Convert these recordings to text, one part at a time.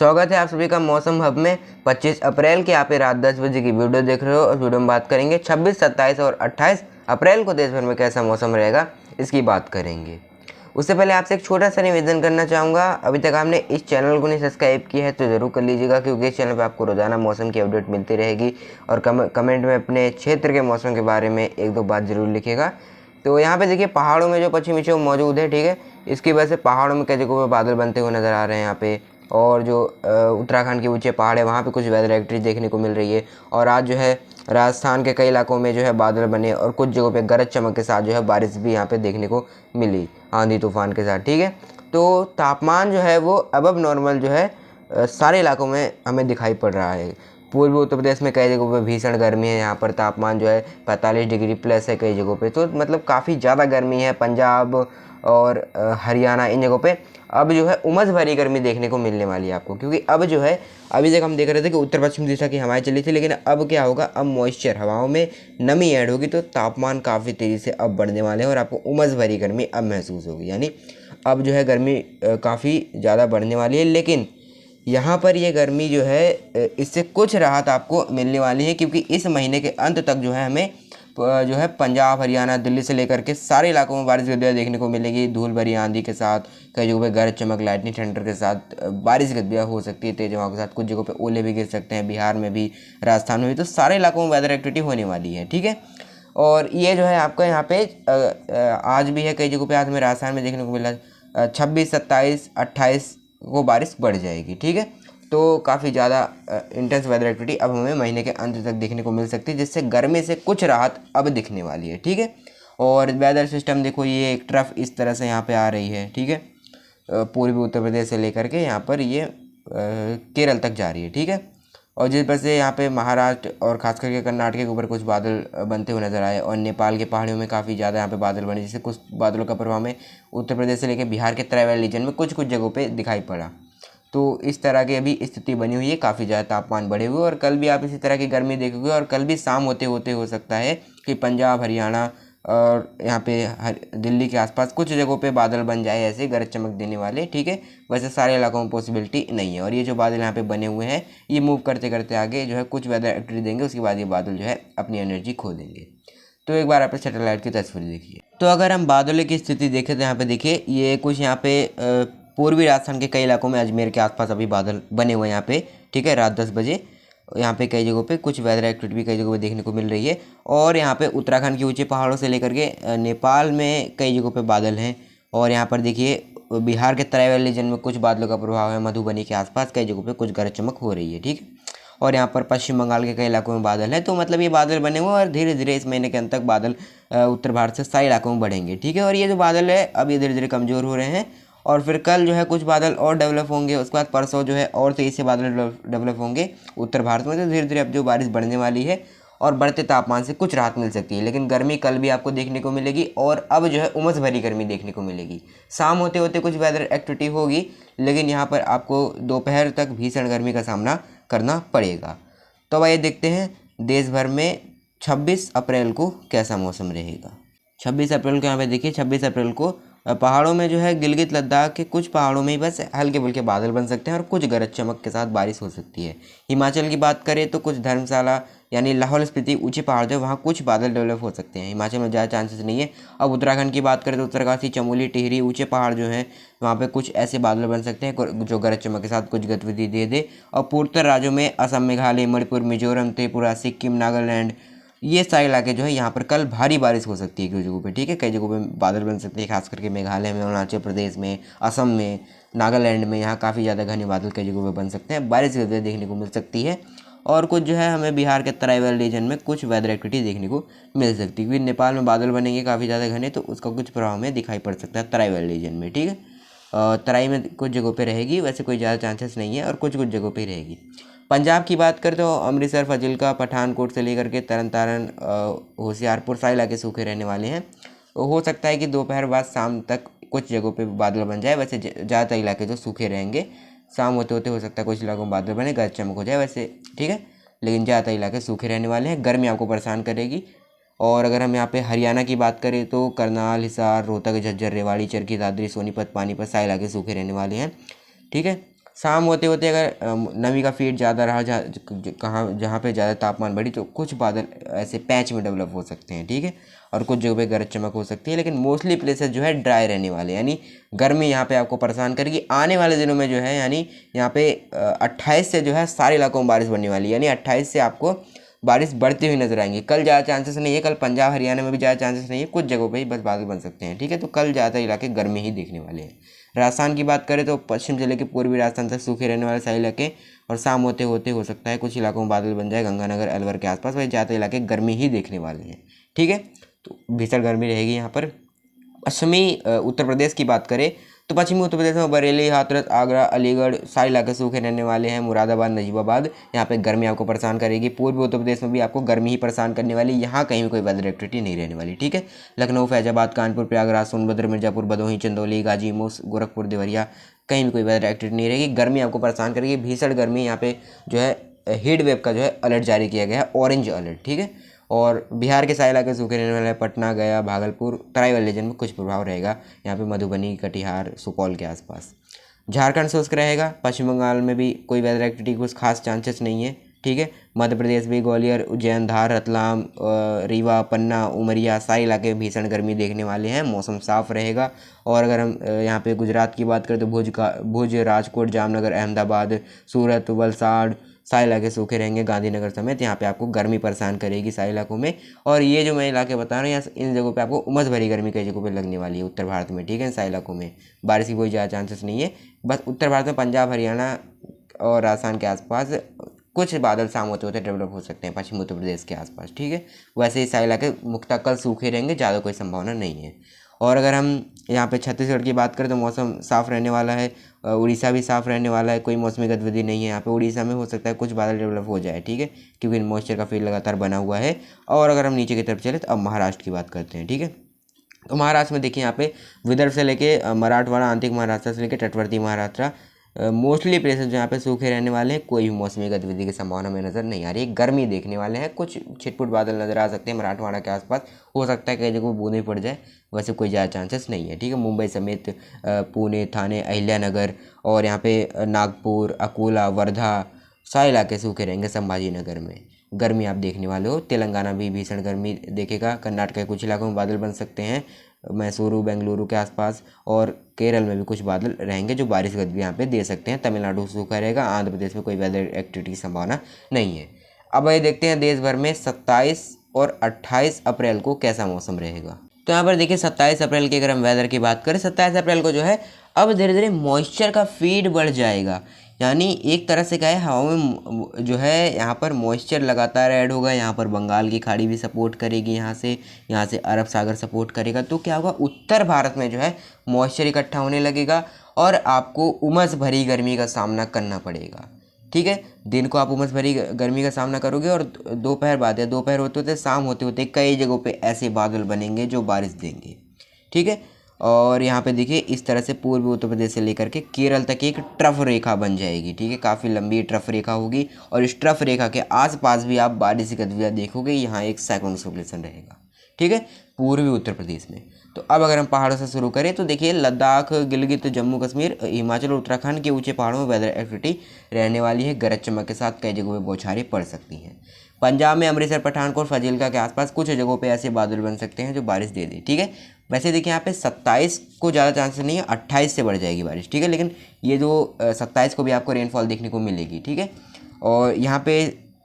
स्वागत है आप सभी का मौसम हब में। 25 अप्रैल के आप रात 10 बजे की वीडियो देख रहे हो और वीडियो में बात करेंगे 26, 27 और 28 अप्रैल को देश भर में कैसा मौसम रहेगा, इसकी बात करेंगे। उससे पहले आपसे एक छोटा सा निवेदन करना चाहूँगा, अभी तक आपने इस चैनल को नहीं सब्सक्राइब किया है तो ज़रूर कर लीजिएगा, क्योंकि इस चैनल पर आपको रोज़ाना मौसम की अपडेट मिलती रहेगी। और कमेंट में अपने क्षेत्र के मौसम के बारे में एक दो बात ज़रूर लिखिएगा। तो यहाँ पे देखिए पहाड़ों में जो पश्चिमी विक्षोभ मौजूद है, ठीक है, इसकी वजह से पहाड़ों में कई जगहों पर बादल बनते हुए नज़र आ रहे हैं यहाँ पे। और जो उत्तराखंड के ऊंचे पहाड़ है वहाँ पे कुछ वेदर एक्टिविटी देखने को मिल रही है। और आज जो है राजस्थान के कई इलाकों में जो है बादल बने और कुछ जगहों पे गरज चमक के साथ जो है बारिश भी यहाँ पे देखने को मिली, आंधी तूफान के साथ, ठीक है। तो तापमान जो है वो अबव नॉर्मल जो है सारे इलाकों में हमें दिखाई पड़ रहा है। पूर्वी उत्तर प्रदेश में कई जगहों पे भीषण गर्मी है, यहाँ पर तापमान जो है 45 डिग्री प्लस है कई जगहों पे, तो मतलब काफ़ी ज़्यादा गर्मी है। पंजाब और हरियाणा इन जगहों पे अब जो है उमस भरी गर्मी देखने को मिलने वाली है आपको, क्योंकि अब जो है अभी तक हम देख रहे थे कि उत्तर पश्चिम दिशा की हवाएं चली थी, लेकिन अब क्या होगा, अब मॉइस्चर हवाओं में नमी ऐड होगी तो तापमान काफ़ी तेज़ी से अब बढ़ने वाले हैं और आपको उमस भरी गर्मी अब महसूस होगी। यानी अब जो है गर्मी काफ़ी ज़्यादा बढ़ने वाली है। लेकिन यहाँ पर ये गर्मी जो है इससे कुछ राहत आपको मिलने वाली है, क्योंकि इस महीने के अंत तक जो है हमें जो है पंजाब, हरियाणा, दिल्ली से लेकर के सारे इलाकों में बारिश गतिविधियाँ देखने को मिलेगी। धूल भरी आंधी के साथ, कई जगहों पे गरज चमक, लाइटनिंग थंडर के साथ बारिश गतिविधियाँ हो सकती है तेज हवा के साथ। कुछ जगहों पे ओले भी गिर सकते हैं, बिहार में भी, राजस्थान में भी। तो सारे इलाकों में वेदर एक्टिविटी होने वाली है, ठीक है। और ये जो है आपका यहाँ पे आज भी है कई जगहों पे। आज हमें राजस्थान में देखने को मिला 26, 27, 28 को बारिश बढ़ जाएगी, ठीक है। तो काफ़ी ज़्यादा इंटेंस वेदर एक्टिविटी अब हमें महीने के अंत तक देखने को मिल सकती है, जिससे गर्मी से कुछ राहत अब दिखने वाली है, ठीक है। और वेदर सिस्टम देखो, ये एक ट्रफ इस तरह से यहाँ पे आ रही है, ठीक है, पूर्वी उत्तर प्रदेश से लेकर के यहाँ पर ये केरल तक जा रही है, ठीक है। और जिस वजह से यहाँ पे महाराष्ट्र और खास करके कर्नाटक के ऊपर कुछ बादल बनते हुए नजर आए, और नेपाल के पहाड़ियों में काफ़ी ज़्यादा यहाँ पे बादल बने, जिससे कुछ बादलों का प्रभाव में उत्तर प्रदेश से लेकर बिहार के ट्राइबल रीजन में कुछ कुछ जगहों पे दिखाई पड़ा। तो इस तरह की अभी स्थिति बनी हुई है, काफ़ी ज़्यादा तापमान बढ़े हुए। और कल भी आप इसी तरह की गर्मी देखोगे, और कल भी शाम होते होते हो सकता है कि पंजाब, हरियाणा और यहाँ पे दिल्ली के आसपास कुछ जगहों पे बादल बन जाए ऐसे गरज चमक देने वाले, ठीक है। वैसे सारे इलाकों में पॉसिबिलिटी नहीं है। और ये जो बादल यहाँ पे बने हुए हैं, ये मूव करते करते आगे जो है कुछ वेदर एक्टिविटी देंगे, उसके बाद ये बादल जो है अपनी एनर्जी खो देंगे। तो एक बार आप सैटेलाइट की तस्वीर देखिए। तो अगर हम बादलों की स्थिति देखें तो यहाँ पे देखिए, ये कुछ यहाँ पे पूर्वी राजस्थान के कई इलाकों में, अजमेर के आसपास अभी बादल बने हुए हैं यहाँ पे, ठीक है। रात 10 बजे यहाँ पे कई जगहों पे कुछ वेदर एक्टिविटी भी कई जगहों पे देखने को मिल रही है। और यहाँ पे उत्तराखंड के ऊंचे पहाड़ों से लेकर के नेपाल में कई जगहों पे बादल हैं। और यहाँ पर देखिए बिहार के तराई रीजन में कुछ बादलों का प्रभाव है, मधुबनी के आसपास कई जगहों पे कुछ गरज चमक हो रही है, ठीक है। और यहाँ पर पश्चिम बंगाल के कई इलाकों में बादल है। तो मतलब ये बादल बने हुए और धीरे धीरे इस महीने के अंत तक बादल उत्तर भारत से सारे इलाकों में बढ़ेंगे, ठीक है। और ये जो बादल है अब ये धीरे धीरे कमज़ोर हो रहे हैं, और फिर कल जो है कुछ बादल और डेवलप होंगे। उसके बाद परसों जो है और तेज़ी से बादल डेवलप होंगे उत्तर भारत में। तो धीरे धीरे अब जो बारिश बढ़ने वाली है और बढ़ते तापमान से कुछ राहत मिल सकती है। लेकिन गर्मी कल भी आपको देखने को मिलेगी, और अब जो है उमस भरी गर्मी देखने को मिलेगी। शाम होते होते कुछ वेदर एक्टिविटी होगी, लेकिन यहाँ पर आपको दोपहर तक भीषण गर्मी का सामना करना पड़ेगा। तो आइए देखते हैं देश भर में 26 अप्रैल को कैसा मौसम रहेगा। 26 अप्रैल को यहाँ पे देखिए, 26 अप्रैल को पहाड़ों में जो है गिलगित लद्दाख के कुछ पहाड़ों में ही बस हल्के फुल्के बादल बन सकते हैं और कुछ गरज चमक के साथ बारिश हो सकती है। हिमाचल की बात करें तो कुछ धर्मशाला यानी लाहौल स्पीति ऊंचे पहाड़ जो वहाँ कुछ बादल डेवलप हो सकते हैं। हिमाचल में ज़्यादा चांसेस नहीं है। अब उत्तराखंड की बात करें तो उत्तरकाशी, चमोली, टिहरी ऊंचे पहाड़ जो हैं वहाँ पे कुछ ऐसे बादल बन सकते हैं जो गरज चमक के साथ कुछ गतिविधि दे दे। और पूर्वोत्तर राज्यों में असम, मेघालय, मणिपुर, मिजोरम, त्रिपुरा, सिक्किम, नागालैंड, ये सारे इलाके जो है यहाँ पर कल भारी बारिश हो सकती है कई जगहों पे, ठीक है। कई जगहों पे बादल बन सकते हैं, खास करके मेघालय में, अरुणाचल प्रदेश में, असम में, नागालैंड में, यहाँ काफ़ी ज़्यादा घने बादल कई जगहों पे बन सकते हैं। बारिश की देखने को मिल सकती है। और कुछ जो है हमें बिहार के तराई रीजन में कुछ वेदर एक्टिविटी देखने को मिल सकती है, क्योंकि नेपाल में बादल बनेंगे काफ़ी ज़्यादा घने, तो उसका कुछ प्रभाव हमें दिखाई पड़ सकता है तराई रीजन में, ठीक है। तराई में कुछ जगहों पे रहेगी, वैसे कोई ज़्यादा चांसेस नहीं है, और कुछ कुछ जगहों पे रहेगी। पंजाब की बात करें तो अमृतसर, फजिल्का, पठानकोट से लेकर के तरन तारण, होशियारपुर सारे इलाके सूखे रहने वाले हैं। तो हो सकता है कि दोपहर बाद शाम तक कुछ जगहों पे बादल बन जाए। वैसे ज़्यादातर इलाके जो सूखे रहेंगे, शाम होते होते हो सकता है कुछ इलाकों में बादल बने, गरज चमक हो जाए वैसे, ठीक है। लेकिन ज़्यादातर इलाके सूखे रहने वाले हैं। गर्मी आपको परेशान करेगी। और अगर हम यहाँ पे हरियाणा की बात करें तो करनाल, हिसार, रोहतक, झज्जर, रेवाड़ी, चरखी दादरी, सोनीपत, पानीपत सारे इलाके सूखे रहने वाले हैं, ठीक है। शाम होते होते अगर नमी का फीड ज़्यादा रहा, जहाँ पे ज़्यादा तापमान बढ़ी, तो कुछ बादल ऐसे पैच में डेवलप हो सकते हैं, ठीक है, और कुछ जगह पे गरज चमक हो सकती है। लेकिन मोस्टली प्लेसेस जो है ड्राई रहने वाले, यानी गर्मी यहाँ पे आपको परेशान करेगी। आने वाले दिनों में जो है, यानी यहाँ पे 28 से जो है सारे इलाकों में बारिश बढ़ने वाली है, यानी 28 से आपको बारिश बढ़ती हुई नजर आएंगी। कल ज़्यादा चांसेस नहीं है, कल पंजाब हरियाणा में भी ज़्यादा चांसेस नहीं है, कुछ जगहों पे ही बस बादल बन सकते हैं, ठीक है। तो कल ज़्यादातर इलाके गर्मी ही देखने वाले हैं। राजस्थान की बात करें तो पश्चिम जिले के पूर्वी राजस्थान तक सूखे रहने वाले सारे इलाके, और शाम होते होते हो सकता है कुछ इलाकों में बादल बन जाए गंगानगर अलवर के आसपास, वही ज़्यादातर इलाके गर्मी ही देखने वाले हैं, ठीक है। तो भीषण गर्मी रहेगी यहाँ पर। पश्चिमी उत्तर प्रदेश की बात करें तो पश्चिमी उत्तर प्रदेश में बरेली, हाथरस, आगरा, अलीगढ़ सारे इलाके सूखे रहने वाले हैं। मुरादाबाद, नजीबाबाद, यहाँ पे गर्मी आपको परेशान करेगी। पूर्वी उत्तर प्रदेश में भी आपको गर्मी ही परेशान करने वाली, यहाँ कहीं भी कोई वेदर एक्टिविटी नहीं रहने वाली, ठीक है। लखनऊ, फैजाबाद, कानपुर, प्रयागराज, सोनभद्र, मिर्जापुर, भदोही, चंदौली, गाजीपुर, गोरखपुर, देवरिया, कहीं भी कोई वेदर एक्टिविटी नहीं रहेगी। गर्मी आपको परेशान करेगी, भीषण गर्मी। यहाँ पे जो है हीट वेव का जो है अलर्ट जारी किया गया है, ऑरेंज अलर्ट, ठीक है। और बिहार के सारे इलाके सूखे रहने वाले हैं। पटना, गया, भागलपुर, तराई वाले रीजन में कुछ प्रभाव रहेगा, यहाँ पे मधुबनी, कटिहार, सुपौल के आसपास। झारखंड शुष्क रहेगा। पश्चिम बंगाल में भी कोई वेदर एक्टिविटी कुछ खास चांसेस नहीं है, ठीक है। मध्य प्रदेश भी ग्वालियर, उज्जैन, धार, रतलाम, रीवा, पन्ना, उमरिया सारे इलाके भीषण गर्मी देखने वाले हैं, मौसम साफ रहेगा। और अगर हम यहाँ पे गुजरात की बात करें तो भुज, राजकोट, जामनगर, अहमदाबाद, सूरत, वलसाड़ सारे इलाके सूखे रहेंगे, गांधीनगर समेत। यहाँ पे आपको गर्मी परेशान करेगी सारे इलाकों में। और ये जो मैं इलाके बता रहा हूँ, यहाँ इन जगहों पे आपको उमस भरी गर्मी कई जगहों पे लगने वाली है उत्तर भारत में, ठीक है। इन सारे इलाकों में बारिश की कोई ज़्यादा चांसेस नहीं है। बस उत्तर भारत में पंजाब, हरियाणा और राजस्थान के आसपास कुछ बादल शाम होते होते डेवलप हो सकते हैं पश्चिम उत्तर प्रदेश के आसपास, ठीक है। वैसे ही सारे इलाके मुख्यतः कल सूखे रहेंगे, ज़्यादा कोई संभावना नहीं है। और अगर हम यहाँ पे छत्तीसगढ़ की बात करें तो मौसम साफ़ रहने वाला है। उड़ीसा भी साफ़ रहने वाला है, कोई मौसमी गतिविधि नहीं है यहाँ पे। उड़ीसा में हो सकता है कुछ बादल डेवलप हो जाए, ठीक है, क्योंकि मॉइस्चर का फील्ड लगातार बना हुआ है। और अगर हम नीचे की तरफ चले तो अब महाराष्ट्र की बात करते हैं, ठीक है। तो महाराष्ट्र में देखिए यहाँ पे विदर्भ से लेके मराठवाड़ा, आंतरिक महाराष्ट्र से लेकर तटवर्ती महाराष्ट्र मोस्टली प्लेसेस जो यहाँ पे सूखे रहने वाले हैं, कोई भी मौसमी गतिविधि की संभावना में नज़र नहीं आ रही है। गर्मी देखने वाले हैं, कुछ छिटपुट बादल नज़र आ सकते हैं मराठवाड़ा के आसपास, हो सकता है कई जगह बूंदें पड़ जाए, वैसे कोई ज़्यादा चांसेस नहीं है, ठीक है। मुंबई समेत पुणे, थाने, अहिल्यानगर और यहाँ पे नागपुर, अकोला, वर्धा सारे इलाके सूखे रहेंगे। संभाजी नगर में गर्मी आप देखने वाले हो। तेलंगाना भी भीषण गर्मी देखेगा। कर्नाटक के कुछ इलाकों में बादल बन सकते हैं, मैसूरू, बेंगलुरु के आसपास। और केरल में भी कुछ बादल रहेंगे जो बारिश गतिविधि यहाँ पे दे सकते हैं। तमिलनाडु सूखा रहेगा। आंध्र प्रदेश में कोई वेदर एक्टिविटी की संभावना नहीं है। अब ये देखते हैं देश भर में 27 और 28 अप्रैल को कैसा मौसम रहेगा। तो यहाँ पर देखिए 27 अप्रैल की अगर हम वेदर की बात करें, 27 अप्रैल को जो है अब धीरे धीरे मॉइस्चर का फीड बढ़ जाएगा। यानी एक तरह से क्या है, हवा में जो है यहाँ पर मॉइस्चर लगातार ऐड होगा। यहाँ पर बंगाल की खाड़ी भी सपोर्ट करेगी, यहाँ से अरब सागर सपोर्ट करेगा। तो क्या होगा, उत्तर भारत में जो है मॉइस्चर इकट्ठा होने लगेगा और आपको उमस भरी गर्मी का सामना करना पड़ेगा, ठीक है। दिन को आप उमस भरी गर्मी का सामना करोगे और दोपहर बाद या दोपहर होते होते शाम होते होते कई जगहों पे ऐसे बादल बनेंगे जो बारिश देंगे, ठीक है। और यहाँ पे देखिए इस तरह से पूर्वी उत्तर प्रदेश से लेकर के केरल तक एक ट्रफ रेखा बन जाएगी, ठीक है। काफ़ी लंबी ट्रफ रेखा होगी और इस ट्रफ रेखा के आसपास भी आप बारिश की गतिविधियाँ देखोगे। यहाँ एक साइक्लोनिक सर्कुलेशन रहेगा, ठीक है, पूर्वी उत्तर प्रदेश में। तो अब अगर हम पहाड़ों से शुरू करें तो देखिए लद्दाख, गिलगित, जम्मू कश्मीर, हिमाचल और उत्तराखंड के ऊंचे पहाड़ों में वेदर एक्टिविटी रहने वाली है। गरज चमक के साथ कई जगहों पर बौछारें पड़ सकती हैं। पंजाब में अमृतसर, पठानकोट, फाजिल्का के आसपास कुछ जगहों पे ऐसे बादल बन सकते हैं जो बारिश दे दे, ठीक है। वैसे देखिए यहाँ पे 27 को ज़्यादा चांसेस नहीं है, 28 से बढ़ जाएगी बारिश, ठीक है। लेकिन ये जो 27 को भी आपको रेनफॉल देखने को मिलेगी, ठीक है। और यहाँ पे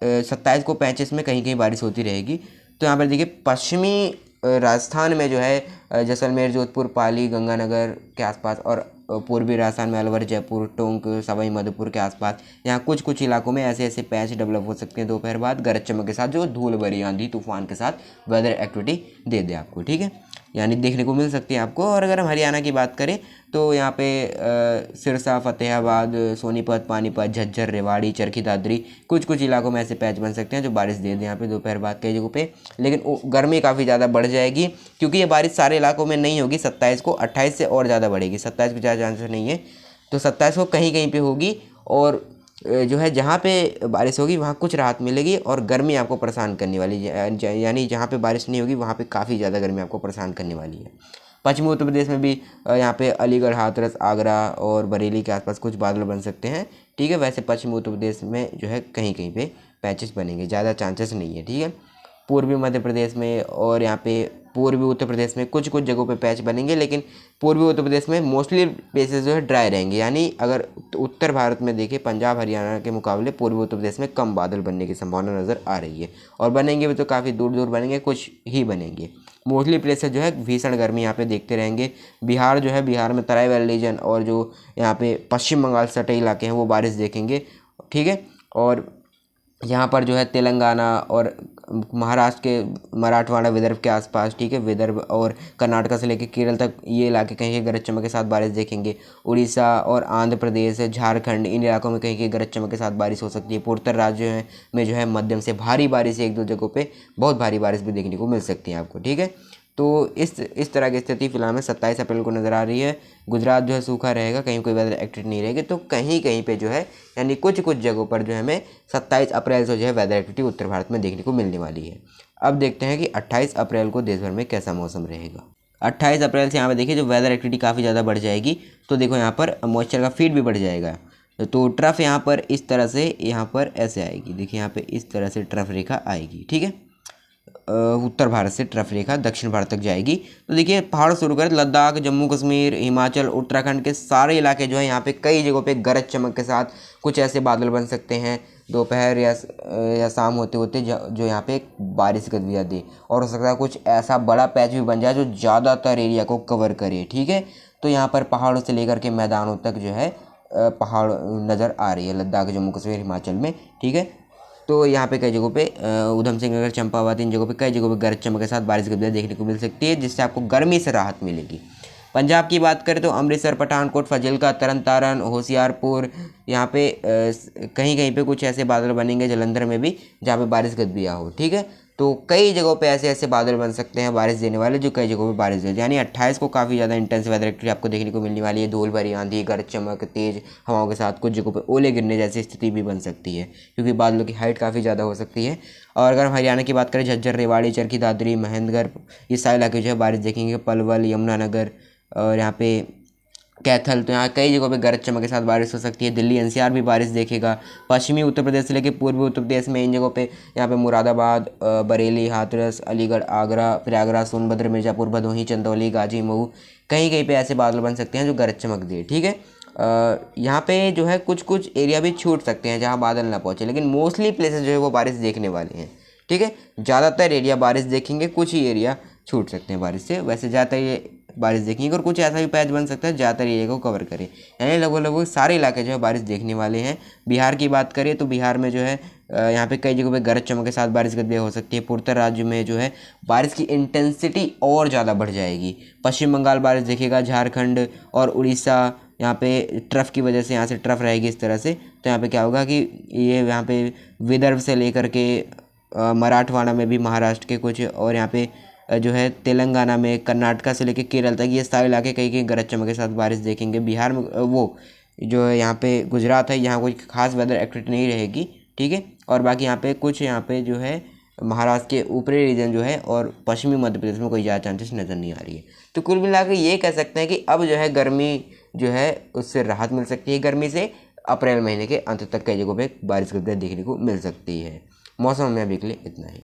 27 को 35 में कहीं कहीं बारिश होती रहेगी। तो यहाँ पर देखिए पश्चिमी राजस्थान में जो है जैसलमेर, जोधपुर, पाली, गंगानगर के आसपास और पूर्वी राजस्थान में अलवर, जयपुर, टोंक, सवाई माधोपुर के आसपास यहाँ कुछ इलाकों में ऐसे पैच डेवलप हो सकते हैं दोपहर बाद गरज चमक के साथ, जो धूल भरी आंधी तूफान के साथ वेदर एक्टिविटी दे दे आपको, ठीक है, यानी देखने को मिल सकती है आपको। और अगर हम हरियाणा की बात करें तो यहाँ पे सिरसा, फतेहाबाद, सोनीपत, पानीपत, झज्जर, रेवाड़ी, चरखी दादरी कुछ इलाकों में ऐसे पैच बन सकते हैं जो बारिश दे दें यहाँ पे दोपहर बाद कई जगहों पे। लेकिन गर्मी काफ़ी ज़्यादा बढ़ जाएगी क्योंकि ये बारिश सारे इलाकों में नहीं होगी। 27 को 28 से और ज़्यादा बढ़ेगी। 27 को ज़्यादा चांसेस नहीं है, तो 27 को कहीं कहीं पे होगी। और जो है जहाँ पे बारिश होगी वहाँ कुछ राहत मिलेगी और गर्मी आपको परेशान करने वाली, यानी जहाँ पे बारिश नहीं होगी वहाँ पे काफ़ी ज़्यादा गर्मी आपको परेशान करने वाली है। पश्चिमी उत्तर प्रदेश में भी यहाँ पे अलीगढ़, हाथरस, आगरा और बरेली के आसपास कुछ बादल बन सकते हैं। ठीक है, वैसे पश्चिमी उत्तर प्रदेश में जो है कहीं कहीं पे पैचेस बनेंगे, ज़्यादा चांसेस नहीं है। ठीक है, पूर्वी मध्य प्रदेश में और यहाँ पे पूर्वी उत्तर प्रदेश में कुछ कुछ जगहों पे पैच बनेंगे, लेकिन पूर्वी उत्तर प्रदेश में मोस्टली प्लेसेस जो है ड्राई रहेंगे। यानी अगर उत्तर भारत में देखें, पंजाब हरियाणा के मुकाबले पूर्वी उत्तर प्रदेश में कम बादल बनने की संभावना नज़र आ रही है। और बनेंगे भी तो काफ़ी दूर दूर बनेंगे, कुछ ही बनेंगे। मोस्टली प्लेसेस जो है भीषण गर्मी यहाँ पे देखते रहेंगे। बिहार जो है, बिहार में तराई वैली रीजन और जो यहाँ पे पश्चिम बंगाल सटे इलाके हैं वो बारिश देखेंगे। ठीक है, और यहाँ पर जो है तेलंगाना और महाराष्ट्र के मराठवाड़ा, विदर्भ के आसपास, ठीक है, विदर्भ और कर्नाटक से लेकर केरल तक ये इलाके कहीं कहीं गरज चमक के साथ बारिश देखेंगे। उड़ीसा और आंध्र प्रदेश, झारखंड, इन इलाकों में कहीं कहीं गरज चमक के साथ बारिश हो सकती है। पूर्वोत्तर राज्यों में जो है मध्यम से भारी बारिश, एक दो जगहों पे बहुत भारी बारिश भी देखने को मिल सकती है आपको। ठीक है, तो इस तरह की स्थिति फिलहाल में 27 अप्रैल को नज़र आ रही है। गुजरात जो है सूखा रहेगा, कहीं कोई वेदर एक्टिविटी नहीं रहेगी। तो कहीं कहीं पे जो है यानी कुछ कुछ जगहों पर जो है हमें 27 अप्रैल से जो है वेदर एक्टिविटी उत्तर भारत में देखने को मिलने वाली है। अब देखते हैं कि 28 अप्रैल को देश भर में कैसा मौसम रहेगा। 28 अप्रैल से यहाँ पे देखिए जो वेदर एक्टिविटी काफ़ी ज़्यादा बढ़ जाएगी। तो देखो यहाँ पर मॉइस्चर का फीड भी बढ़ जाएगा। तो ट्रफ यहाँ पर इस तरह से यहाँ पर ऐसे आएगी, देखिए यहाँ पे इस तरह से ट्रफ रेखा आएगी। ठीक है, उत्तर भारत से ट्रफ रेखा दक्षिण भारत तक जाएगी। तो देखिए पहाड़ शुरू कर लद्दाख, जम्मू कश्मीर, हिमाचल, उत्तराखंड के सारे इलाके जो है यहाँ पे कई जगहों पे गरज चमक के साथ कुछ ऐसे बादल बन सकते हैं दोपहर या शाम होते होते जो यहाँ पे बारिश की गतिविधि दे। और हो सकता है कुछ ऐसा बड़ा पैच भी बन जाए जो ज़्यादातर एरिया को कवर करे। ठीक है, तो यहाँ पर पहाड़ों से लेकर के मैदानों तक जो है पहाड़ नज़र आ रही है, लद्दाख, जम्मू कश्मीर, हिमाचल में। ठीक है, तो यहाँ पे कई जगहों पे उधम सिंह नगर, चंपावत, इन जगहों पे कई जगहों पे गरज चमक के साथ बारिश की गतिविधि देखने को मिल सकती है, जिससे आपको गर्मी से राहत मिलेगी। पंजाब की बात करें तो अमृतसर, पठानकोट, फाजिल्का, तरन तारन, होशियारपुर, यहाँ पे कहीं कहीं पे कुछ ऐसे बादल बनेंगे, जलंधर में भी, जहाँ पे बारिश गतिविधियाँ हो। ठीक है, तो कई जगहों पे ऐसे ऐसे बादल बन सकते हैं बारिश देने वाले, जो कई जगहों पे बारिश दे। यानी 28 को काफ़ी ज़्यादा इंटेंस वेदर एक्टिविटी आपको देखने को मिलने वाली है। धूल भरी आंधी, गरज चमक, तेज हवाओं के साथ कुछ जगहों पे ओले गिरने जैसी स्थिति भी बन सकती है, क्योंकि बादलों की हाइट काफ़ी ज़्यादा हो सकती है। और अगर हम हरियाणा की बात करें, झज्जर, रेवाड़ी, चरखी दादरी, महेंद्रगढ़, ये सारे इलाके जो है बारिश देखेंगे। पलवल, यमुनानगर और यहाँ पे कैथल, तो यहाँ कई जगहों पे गरज चमक के साथ बारिश हो सकती है। दिल्ली एनसीआर भी बारिश देखेगा। पश्चिमी उत्तर प्रदेश से लेकर पूर्वी उत्तर प्रदेश में इन जगहों पे यहाँ पे मुरादाबाद, बरेली, हाथरस, अलीगढ़, आगरा, प्रयागराज, सोनभद्र, मिर्ज़ापुर, भदोही, चंदौली, गाजी, मऊ, कहीं कहीं पे ऐसे बादल बन सकते हैं जो गरज चमक दे। ठीक है, यहाँ पे जो है कुछ कुछ एरिया भी छूट सकते हैं जहाँ बादल ना पहुँचे, लेकिन मोस्टली प्लेसेस जो है वो बारिश देखने वाले हैं। ठीक है, ज़्यादातर एरिया बारिश देखेंगे, कुछ ही एरिया छूट सकते हैं बारिश से। वैसे ज़्यादातर ये बारिश देखेंगे और कुछ ऐसा भी पैच बन सकता है ज़्यादातर एरिया को कवर करे। यानी लगभग लगभग सारे इलाके जो है बारिश देखने वाले हैं। बिहार की बात करें तो बिहार में जो है यहाँ पे कई जगहों पे गरज चमक के साथ बारिश गतिविधि हो सकती है। पूर्वोत्तर राज्य में जो है बारिश की इंटेंसिटी और ज़्यादा बढ़ जाएगी। पश्चिम बंगाल बारिश देखेगा, झारखंड और उड़ीसा यहाँ पे ट्रफ की वजह से यहाँ से ट्रफ रहेगी इस तरह से। तो यहाँ पे क्या होगा कि ये यहाँ पे विदर्भ से लेकर के मराठवाड़ा में भी, महाराष्ट्र के कुछ, और यहाँ पे जो है तेलंगाना में, कर्नाटका से लेकर केरल तक, ये सारे इलाके कहीं कहीं गरज चमक के साथ बारिश देखेंगे। बिहार में वो जो है यहाँ पे गुजरात है, यहाँ कोई खास वेदर एक्टिविटी नहीं रहेगी। ठीक है, और बाकी यहाँ पे कुछ यहाँ पे जो है महाराष्ट्र के ऊपरी रीजन जो है और पश्चिमी मध्य प्रदेश में कोई ज़्यादा चांसेस नज़र नहीं आ रही है। तो कुल मिलाकर ये कह सकते हैं कि अब जो है गर्मी जो है उससे राहत मिल सकती है। गर्मी से अप्रैल महीने के अंत तक कई जगहों पे बारिश की देखने को मिल सकती है। मौसम में अभी के लिए इतना ही।